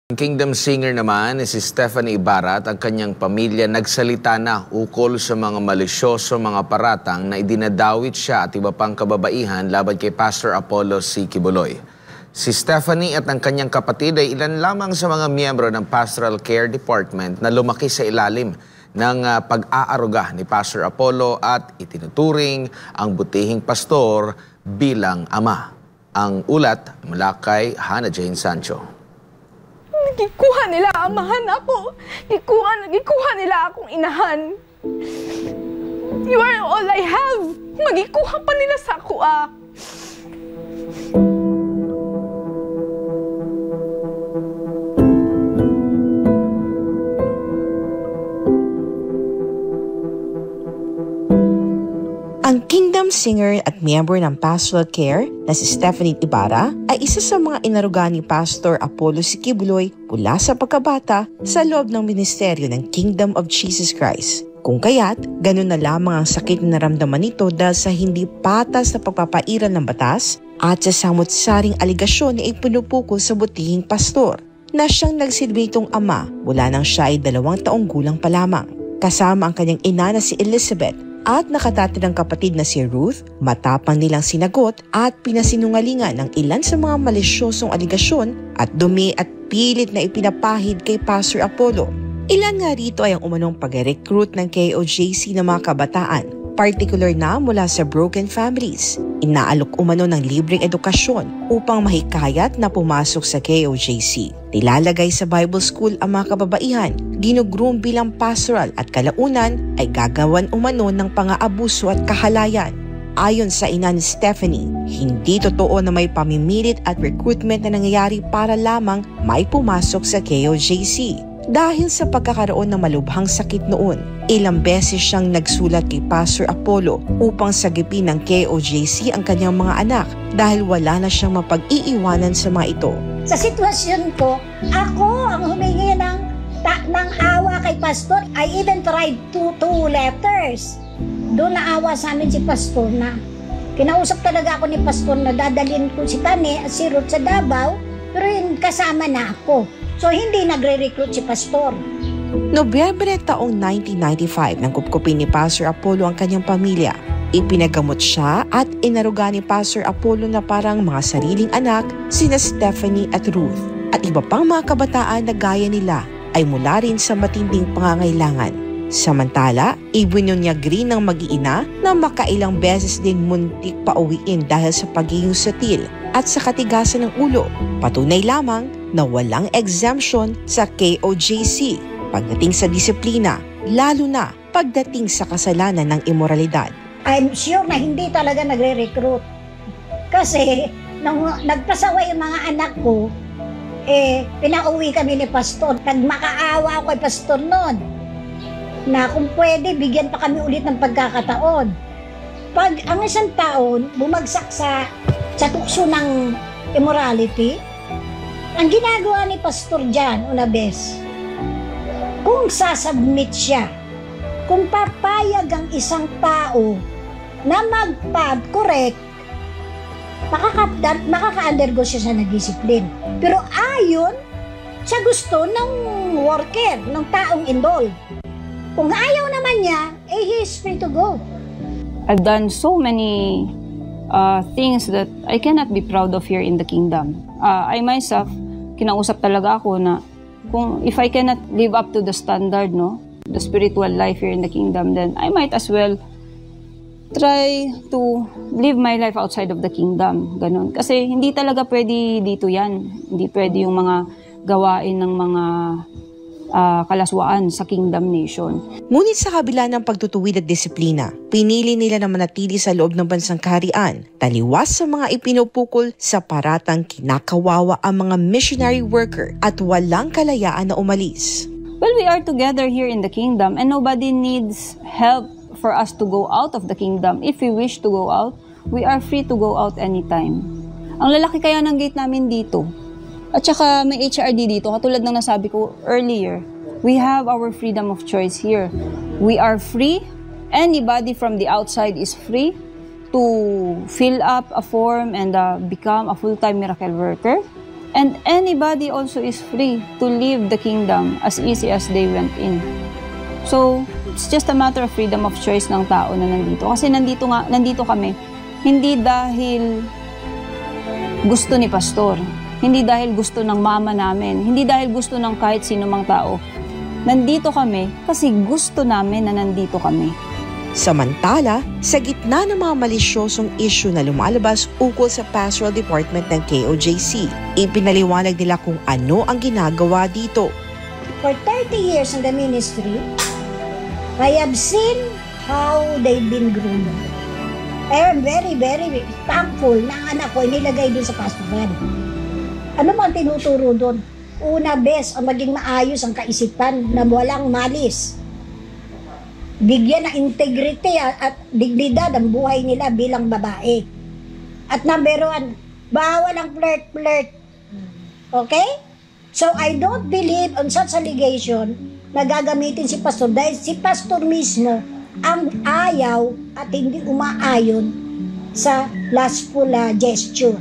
Kingdom singer naman si Stephanie Ibarra at ang kanyang pamilya nagsalita na ukol sa mga malisyoso mga paratang na idinadawit siya at iba pang kababaihan laban kay Pastor Apollo C. Quiboloy. Si Stephanie at ang kanyang kapatid ay ilan lamang sa mga miyembro ng Pastoral Care Department na lumaki sa ilalim ng pag-aaruga ni Pastor Apollo at itinuturing ang butihing pastor bilang ama. Ang ulat mula kay Hannah Jane Sancho. Gikuha nila amahan ako. Gikuha nila akong inahan. You are all I have. Magikuha pa nila sa ako Ang Kingdom singer at miyembro ng Pastoral Care na si Stephanie Ibarra ay isa sa mga inaruga ni Pastor Apollo C. Quiboloy mula sa pagkabata sa loob ng ministeryo ng Kingdom of Jesus Christ. Kung kaya't, ganun na lamang ang sakit na naramdaman nito dahil sa hindi patas na pagpapairal ng batas at sa samot-saring aligasyon na ipinupukol sa butihing pastor na siyang nagsilbi nitong ama mula nang siya ay 2 taong gulang pa lamang. Kasama ang kanyang ina na si Elizabeth at nakatatirang kapatid na si Ruth, matapang nilang sinagot at pinasinungalingan ng ilan sa mga malisyosong aligasyon at dumi at pilit na ipinapahid kay Pastor Apollo. Ilan nga rito ay ang umanong pag-recruit ng KOJC ng mga kabataan, particular na mula sa broken families. Inaalok umano ng libreng edukasyon upang mahikayat na pumasok sa KOJC. Nilalagay sa Bible School ang mga kababaihan, ginugroom bilang pastoral at kalaunan ay gagawan umano ng pang-aabuso at kahalayan. Ayon sa ina ni Stephanie, hindi totoo na may pamimilit at recruitment na nangyayari para lamang may pumasok sa KOJC. Dahil sa pagkakaroon ng malubhang sakit noon, ilang beses siyang nagsulat kay Pastor Apollo upang sagipin ng KOJC ang kanyang mga anak dahil wala na siyang mapag-iiwanan sa mga ito. Sa sitwasyon ko, ako ang humingi ng awa kay Pastor. I even tried two letters. Doon naawa sa amin si Pastor na kinausap talaga ako ni Pastor na dadalhin ko si Tani at si Ruth sa Davao, pero yun kasama na ako. So, hindi nagre-recruit si Pastor. Nobyembre taong 1995 nang kupkupin ni Pastor Apollo ang kanyang pamilya. Ipinagamot siya at inaruga ni Pastor Apollo na parang mga sariling anak sina Stephanie at Ruth. At iba pang mga kabataan na gaya nila ay mula rin sa matinding pangangailangan. Samantala, ibinunyag rin ng mag-iina na makailang beses din muntik pauwiin dahil sa pagiging sutil at sa katigasan ng ulo. Patunay lamang na walang exemption sa KOJC pagdating sa disiplina, lalo na pagdating sa kasalanan ng imoralidad. I'm sure na hindi talaga nagre-recruit. Kasi nung nagpasawa yung mga anak ko, pinauwi kami ni Pastor. Nagmakaawa ako kay Pastor noon na kung pwede, bigyan pa kami ulit ng pagkakataon. Pag ang isang taon bumagsak sa tukso ng immorality, ang ginagawa ni Pastor John una bes, kung sasubmit siya, kung papayag ang isang tao na correct, makaka-undergo siya sa nag-discipline. Pero ayon sa gusto ng worker, ng taong involved. Kung ayaw naman niya, he is free to go. I've done so many things that I cannot be proud of here in the kingdom. I myself, kinausap talaga ako na kung if I cannot live up to the standard, the spiritual life here in the kingdom, then I might as well try to live my life outside of the kingdom. Ganun. Kasi hindi talaga pwede dito yan. Hindi pwede yung mga gawain ng mga kalaswaan sa Kingdom Nation. Ngunit sa kabila ng pagtutuwid at disiplina, pinili nila na manatili sa loob ng bansang kaharian, taliwas sa mga ipinupukol sa paratang kinakawawa ang mga missionary worker at walang kalayaan na umalis. Well, we are together here in the kingdom and nobody needs help for us to go out of the kingdom. If we wish to go out, we are free to go out anytime. Ang lalaki kaya ng gate namin dito. At saka may HRD dito, katulad ng nasabi ko earlier, we have our freedom of choice here. We are free. Anybody from the outside is free to fill up a form and become a full-time miracle worker. And anybody also is free to leave the kingdom as easy as they went in. So, it's just a matter of freedom of choice ng tao na nandito. Kasi nandito kami, hindi dahil gusto ni pastor, hindi dahil gusto ng mama namin, hindi dahil gusto ng kahit sino mang tao. Nandito kami kasi gusto namin na nandito kami. Samantala, sa gitna ng mga malisyosong issue na lumalabas ukol sa pastoral department ng KOJC, ipinaliwanag nila kung ano ang ginagawa dito. For 30 years in the ministry, I have seen how they've been groomed. I am very, very thankful na ang anak ko inilagay doon sa pastoral. Ano man tinuturo doon? Una, best, ang maging maayos ang kaisipan na walang malis. Bigyan ng integrity at dignidad ang buhay nila bilang babae. At number 1, bawal ang flirt-flirt. Okay? So I don't believe on such allegation na gagamitin si pastor dahil si pastor mismo ang ayaw at hindi umaayon sa lustful gesture.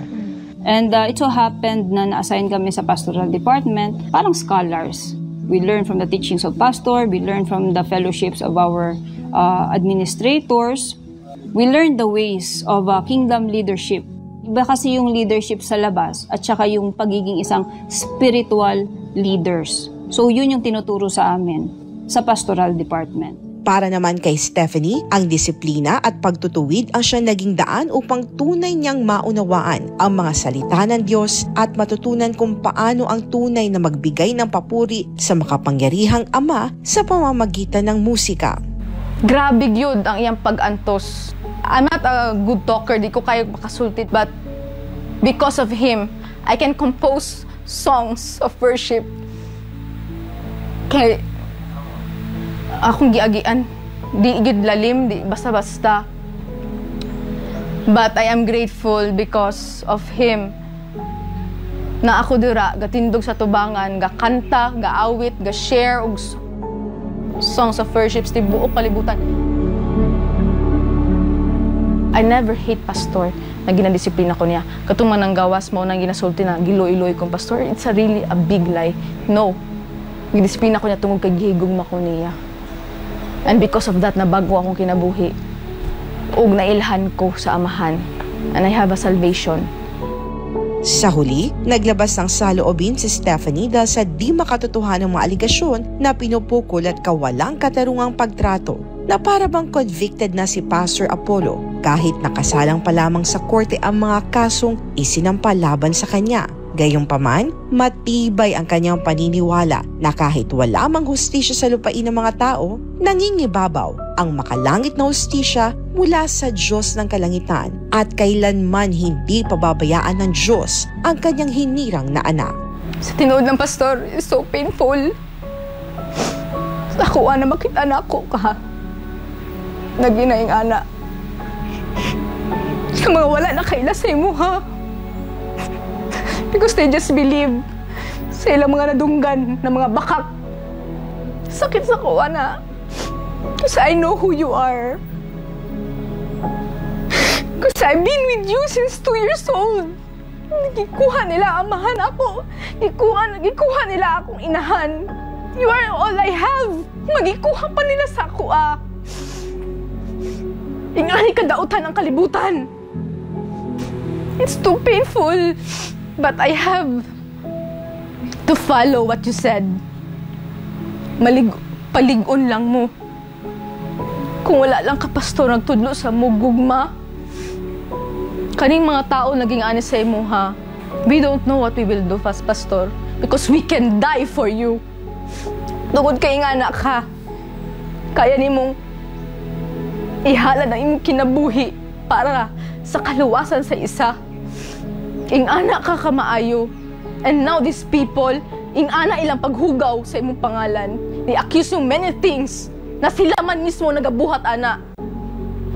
And it so happened na na-assign kami sa pastoral department, parang scholars. We learn from the teachings of pastor, we learn from the fellowships of our administrators. We learn the ways of kingdom leadership. Iba kasi yung leadership sa labas at saka yung pagiging isang spiritual leaders. So yun yung tinuturo sa amin sa pastoral department. Para naman kay Stephanie, ang disiplina at pagtutuwid ang siyang naging daan upang tunay niyang maunawaan ang mga salita ng Diyos at matutunan kung paano ang tunay na magbigay ng papuri sa makapangyarihang Ama sa pamamagitan ng musika. Grabe yun ang iyang pag-antos. I'm not a good talker, di ko kayo makasultit, but because of him, I can compose songs of worship. Kaya akong giagian, di igid lalim, di basta-basta. But I am grateful because of him na ako dira gatindog sa tubangan, gakanta, gaawit, ga-share og songs of worship sa buong kalibutan. I never hate pastor na ginadisiplina ko niya. Katong manang gawas mo nang ginasulti na giloy-iloy kong pastor, it's a really a big lie. No. Gidisiplina ko niya tungod kay gihigugma ko niya. And because of that, nabago akong kinabuhi. Ug nailhan ko sa Amahan. And I have a salvation. Sa huli, naglabas ng saloobin si Stephanie dahil sa di makatotohanang mga aligasyon na pinupukol at kawalang katarungang pagtrato na para bang convicted na si Pastor Apollo kahit nakasalang pa lamang sa korte ang mga kasong isinampa laban sa kanya. Gayunpaman, matibay ang kanyang paniniwala na kahit wala mang hustisya sa lupain ng mga tao, nangingibabaw ang makalangit na hustisya mula sa Diyos ng kalangitan at kailanman hindi pababayaan ng Diyos ang kanyang hinirang na anak. Sa tinuod ng pastor, it's so painful. Ako na makita na ako ka. Naginaing anak. Sa mga wala na kaila sa imo ha. Because they just believe sa ilang mga nadunggan na mga bakak. Sakit sa kuha na. Because I know who you are. Because I've been with you since 2 years old. Nagikuha nila amahan ako. Nagikuha nila akong inahan. You are all I have. Magikuha pa nila sa kuha. Ingani kadautan ang kalibutan. It's too painful. But I have to follow what you said. Paligon lang mo. Kung wala lang ka, pastor, nagtudlo sa mugugma. Kaning mga tao naging honest sa imo, ha? We don't know what we will do, pastor. Because we can die for you. Tungod kay nga anak ka. Kaya ni mong ihalad ang imong kinabuhi para sa kaluwasan sa isa. Ing anak ka kamaayo. And now these people, ing ana ilang paghugaw sa imong pangalan. They accuse you many things na sila man mismo nagabuhat ana.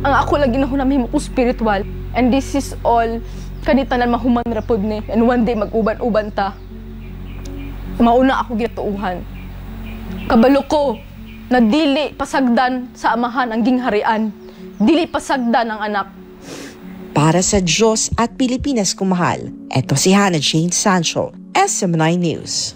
Ang ako lagi na hunamhimo ko spiritual. And this is all kanitanan mahuman rapod ni. And one day mag-uban-uban ta. Mauna ako ginatuuhan. Kabalo ko na dili pasagdan sa amahan ang gingharian. Dili pasagdan ang anak. Para sa Diyos at Pilipinas kumahal, eto si Hannah Jane Sancho, SM9 News.